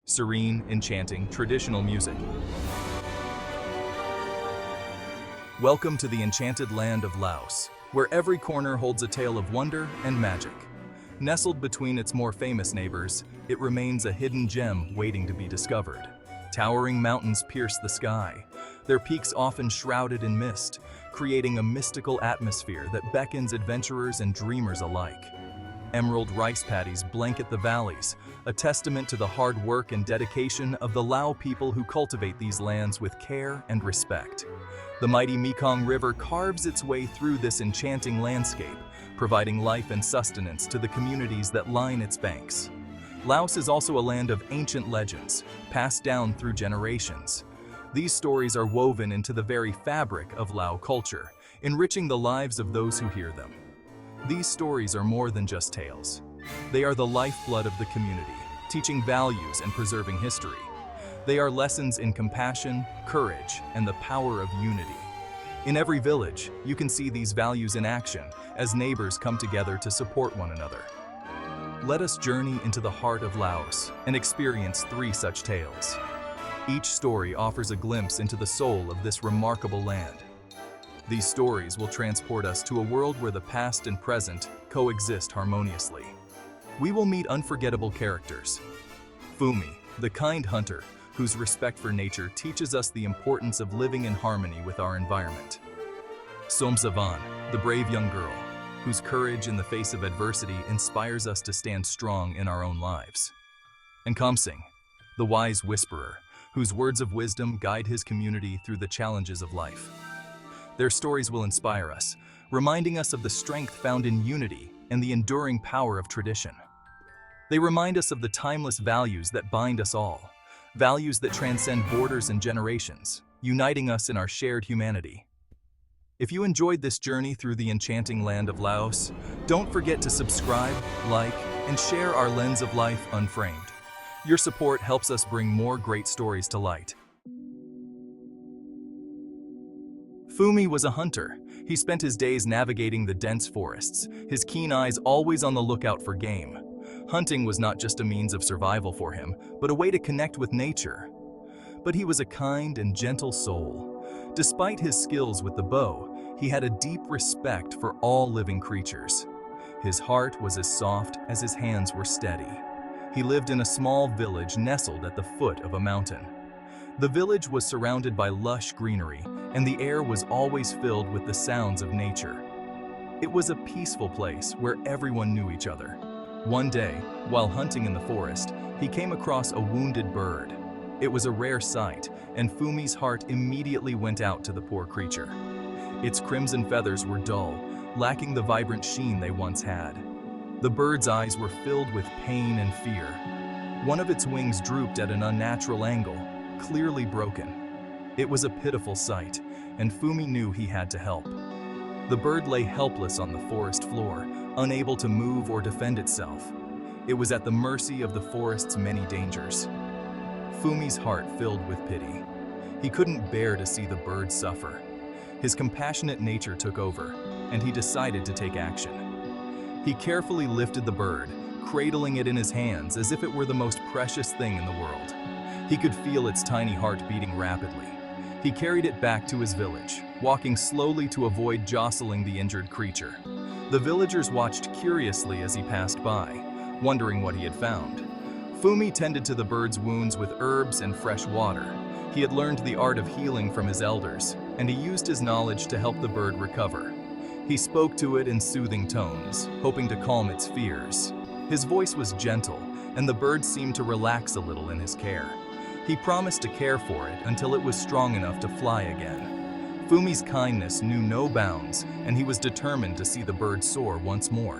serene, enchanting, traditional music. Welcome to the enchanted land of Laos, where every corner holds a tale of wonder and magic. Nestled between its more famous neighbors, it remains a hidden gem waiting to be discovered. Towering mountains pierce the sky, their peaks often shrouded in mist, creating a mystical atmosphere that beckons adventurers and dreamers alike. Emerald rice paddies blanket the valleys, a testament to the hard work and dedication of the Lao people who cultivate these lands with care and respect. The mighty Mekong River carves its way through this enchanting landscape, providing life and sustenance to the communities that line its banks. Laos is also a land of ancient legends, passed down through generations. These stories are woven into the very fabric of Lao culture, enriching the lives of those who hear them. These stories are more than just tales. They are the lifeblood of the community, teaching values and preserving history. They are lessons in compassion, courage, and the power of unity. In every village, you can see these values in action as neighbors come together to support one another. Let us journey into the heart of Laos and experience 3 such tales. Each story offers a glimpse into the soul of this remarkable land. These stories will transport us to a world where the past and present coexist harmoniously. We will meet unforgettable characters. Fumi, the kind hunter, whose respect for nature teaches us the importance of living in harmony with our environment. Somsavan, the brave young girl, whose courage in the face of adversity inspires us to stand strong in our own lives. And Kamsing, the wise whisperer, whose words of wisdom guide his community through the challenges of life. Their stories will inspire us, reminding us of the strength found in unity and the enduring power of tradition. They remind us of the timeless values that bind us all, values that transcend borders and generations, uniting us in our shared humanity. If you enjoyed this journey through the enchanting land of Laos, don't forget to subscribe, like, and share our Lens of Life Unframed. Your support helps us bring more great stories to light. Fumi was a hunter. He spent his days navigating the dense forests, his keen eyes always on the lookout for game. Hunting was not just a means of survival for him, but a way to connect with nature. But he was a kind and gentle soul. Despite his skills with the bow, he had a deep respect for all living creatures. His heart was as soft as his hands were steady. He lived in a small village nestled at the foot of a mountain. The village was surrounded by lush greenery, and the air was always filled with the sounds of nature. It was a peaceful place where everyone knew each other. One day, while hunting in the forest, he came across a wounded bird. It was a rare sight, and Fumi's heart immediately went out to the poor creature. Its crimson feathers were dull, lacking the vibrant sheen they once had. The bird's eyes were filled with pain and fear. One of its wings drooped at an unnatural angle, clearly broken. It was a pitiful sight, and Fumi knew he had to help. The bird lay helpless on the forest floor, unable to move or defend itself. It was at the mercy of the forest's many dangers. Fumi's heart filled with pity. He couldn't bear to see the bird suffer. His compassionate nature took over, and he decided to take action. He carefully lifted the bird, cradling it in his hands as if it were the most precious thing in the world. He could feel its tiny heart beating rapidly. He carried it back to his village, walking slowly to avoid jostling the injured creature. The villagers watched curiously as he passed by, wondering what he had found. Fumi tended to the bird's wounds with herbs and fresh water. He had learned the art of healing from his elders, and he used his knowledge to help the bird recover. He spoke to it in soothing tones, hoping to calm its fears. His voice was gentle, and the bird seemed to relax a little in his care. He promised to care for it until it was strong enough to fly again. Fumi's kindness knew no bounds, and he was determined to see the bird soar once more.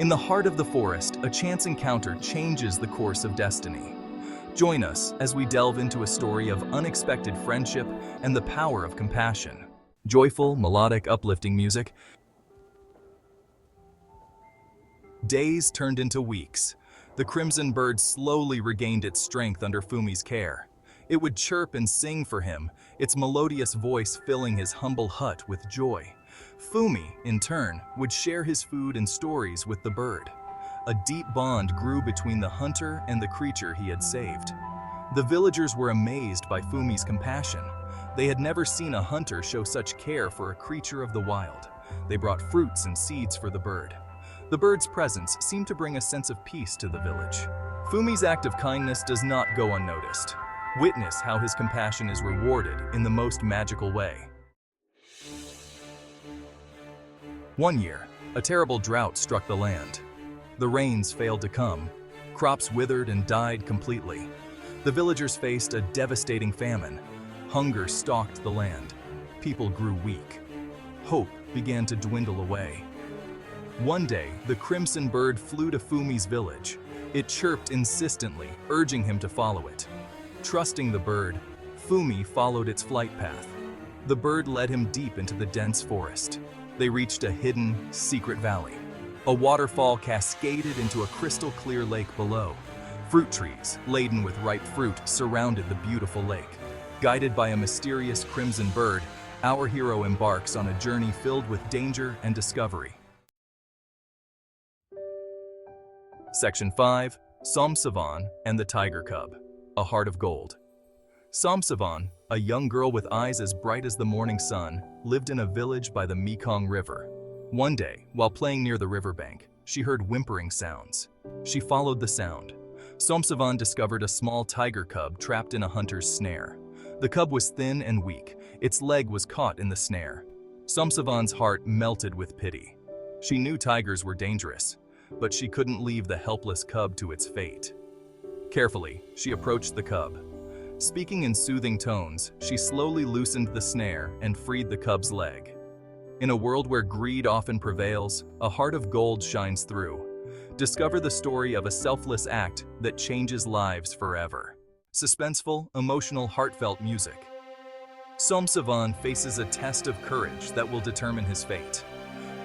In the heart of the forest, a chance encounter changes the course of destiny. Join us as we delve into a story of unexpected friendship and the power of compassion. Joyful, melodic, uplifting music. Days turned into weeks. The crimson bird slowly regained its strength under Fumi's care. It would chirp and sing for him, its melodious voice filling his humble hut with joy. Fumi, in turn, would share his food and stories with the bird. A deep bond grew between the hunter and the creature he had saved. The villagers were amazed by Fumi's compassion. They had never seen a hunter show such care for a creature of the wild. They brought fruits and seeds for the bird. The bird's presence seemed to bring a sense of peace to the village. Fumi's act of kindness does not go unnoticed. Witness how his compassion is rewarded in the most magical way. One year, a terrible drought struck the land. The rains failed to come. Crops withered and died completely. The villagers faced a devastating famine. Hunger stalked the land. People grew weak. Hope began to dwindle away. One day, the crimson bird flew to Fumi's village. It chirped insistently, urging him to follow it. Trusting the bird, Fumi followed its flight path. The bird led him deep into the dense forest. They reached a hidden, secret valley. A waterfall cascaded into a crystal-clear lake below. Fruit trees, laden with ripe fruit, surrounded the beautiful lake. Guided by a mysterious crimson bird, our hero embarks on a journey filled with danger and discovery. Section 5. Somsavan and the Tiger Cub, a Heart of Gold. Somsavan, a young girl with eyes as bright as the morning sun, lived in a village by the Mekong River. One day, while playing near the riverbank, she heard whimpering sounds. She followed the sound. Somsavan discovered a small tiger cub trapped in a hunter's snare. The cub was thin and weak. Its leg was caught in the snare. Somsavan's heart melted with pity. She knew tigers were dangerous, but she couldn't leave the helpless cub to its fate. Carefully, she approached the cub. Speaking in soothing tones, she slowly loosened the snare and freed the cub's leg. In a world where greed often prevails, a heart of gold shines through. Discover the story of a selfless act that changes lives forever. Suspenseful, emotional, heartfelt music. Somsavan faces a test of courage that will determine his fate.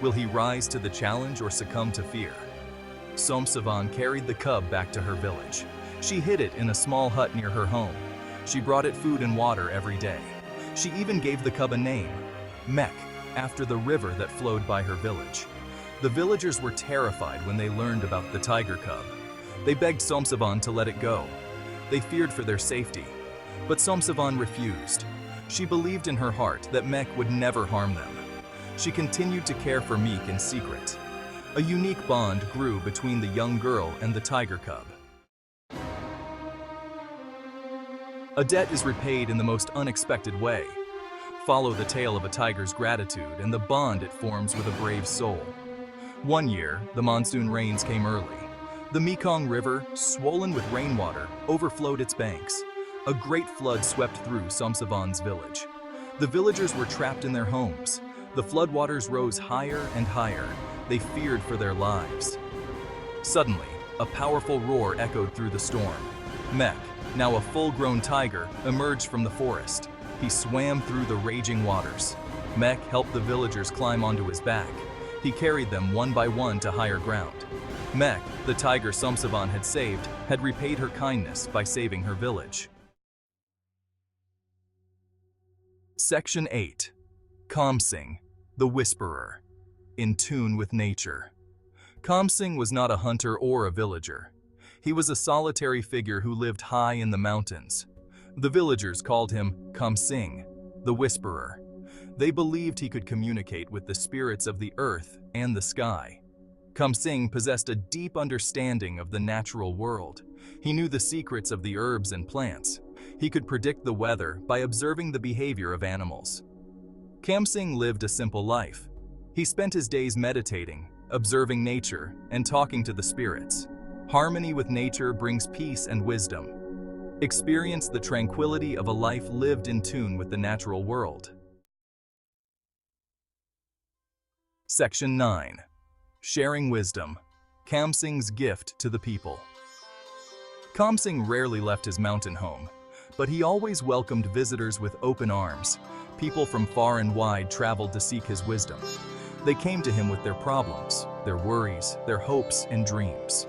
Will he rise to the challenge or succumb to fear? Somsavan carried the cub back to her village. She hid it in a small hut near her home. She brought it food and water every day. She even gave the cub a name, Mek, after the river that flowed by her village. The villagers were terrified when they learned about the tiger cub. They begged Somsavan to let it go. They feared for their safety, but Somsavan refused. She believed in her heart that Mek would never harm them. She continued to care for Mek in secret. A unique bond grew between the young girl and the tiger cub. A debt is repaid in the most unexpected way. Follow the tale of a tiger's gratitude and the bond it forms with a brave soul. One year, the monsoon rains came early. The Mekong River, swollen with rainwater, overflowed its banks. A great flood swept through Somsavan's village. The villagers were trapped in their homes. The floodwaters rose higher and higher. They feared for their lives. Suddenly, a powerful roar echoed through the storm. Mek, now a full-grown tiger, emerged from the forest. He swam through the raging waters. Mek helped the villagers climb onto his back. He carried them one by one to higher ground. Mek, the tiger Somsavan had saved, had repaid her kindness by saving her village. Section 8. Kamsing, the Whisperer, in tune with nature. Kamsing was not a hunter or a villager. He was a solitary figure who lived high in the mountains. The villagers called him Kamsing, the Whisperer. They believed he could communicate with the spirits of the earth and the sky. Kamsing possessed a deep understanding of the natural world. He knew the secrets of the herbs and plants. He could predict the weather by observing the behavior of animals. Kamsing lived a simple life. He spent his days meditating, observing nature, and talking to the spirits. Harmony with nature brings peace and wisdom. Experience the tranquility of a life lived in tune with the natural world. Section 9. Sharing Wisdom, Kamsing's gift to the people. Kamsing rarely left his mountain home, but he always welcomed visitors with open arms. People from far and wide traveled to seek his wisdom. They came to him with their problems, their worries, their hopes and dreams.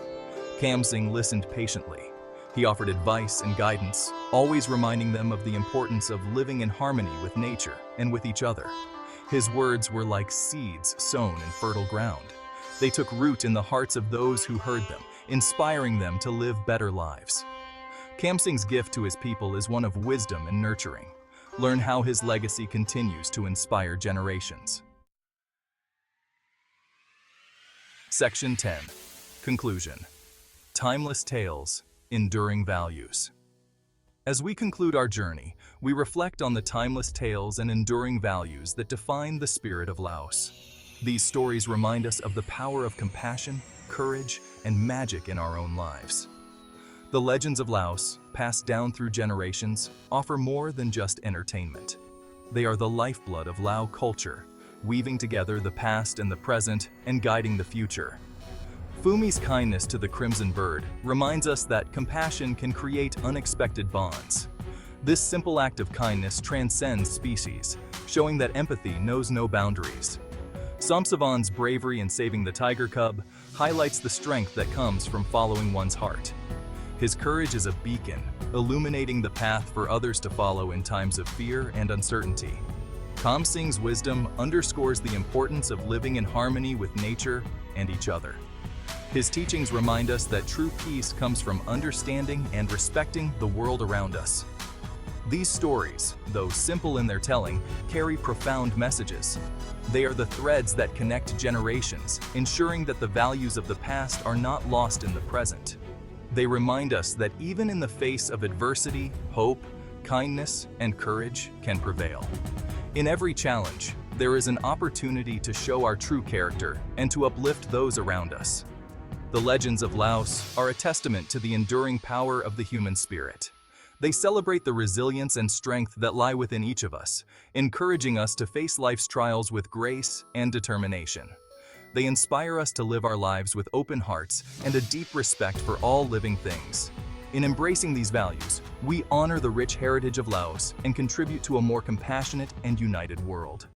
Kamsing listened patiently. He offered advice and guidance, always reminding them of the importance of living in harmony with nature and with each other. His words were like seeds sown in fertile ground. They took root in the hearts of those who heard them, inspiring them to live better lives. Khamsing's gift to his people is one of wisdom and nurturing. Learn how his legacy continues to inspire generations. Section 10. Conclusion. Timeless tales, enduring values. As we conclude our journey, we reflect on the timeless tales and enduring values that define the spirit of Laos. These stories remind us of the power of compassion, courage, and magic in our own lives. The legends of Laos, passed down through generations, offer more than just entertainment. They are the lifeblood of Lao culture, weaving together the past and the present and guiding the future. Fumi's kindness to the crimson bird reminds us that compassion can create unexpected bonds. This simple act of kindness transcends species, showing that empathy knows no boundaries. Somsavan's bravery in saving the tiger cub highlights the strength that comes from following one's heart. His courage is a beacon, illuminating the path for others to follow in times of fear and uncertainty. Khamsing's wisdom underscores the importance of living in harmony with nature and each other. His teachings remind us that true peace comes from understanding and respecting the world around us. These stories, though simple in their telling, carry profound messages. They are the threads that connect generations, ensuring that the values of the past are not lost in the present. They remind us that even in the face of adversity, hope, kindness, and courage can prevail. In every challenge, there is an opportunity to show our true character and to uplift those around us. The legends of Laos are a testament to the enduring power of the human spirit. They celebrate the resilience and strength that lie within each of us, encouraging us to face life's trials with grace and determination. They inspire us to live our lives with open hearts and a deep respect for all living things. In embracing these values, we honor the rich heritage of Laos and contribute to a more compassionate and united world.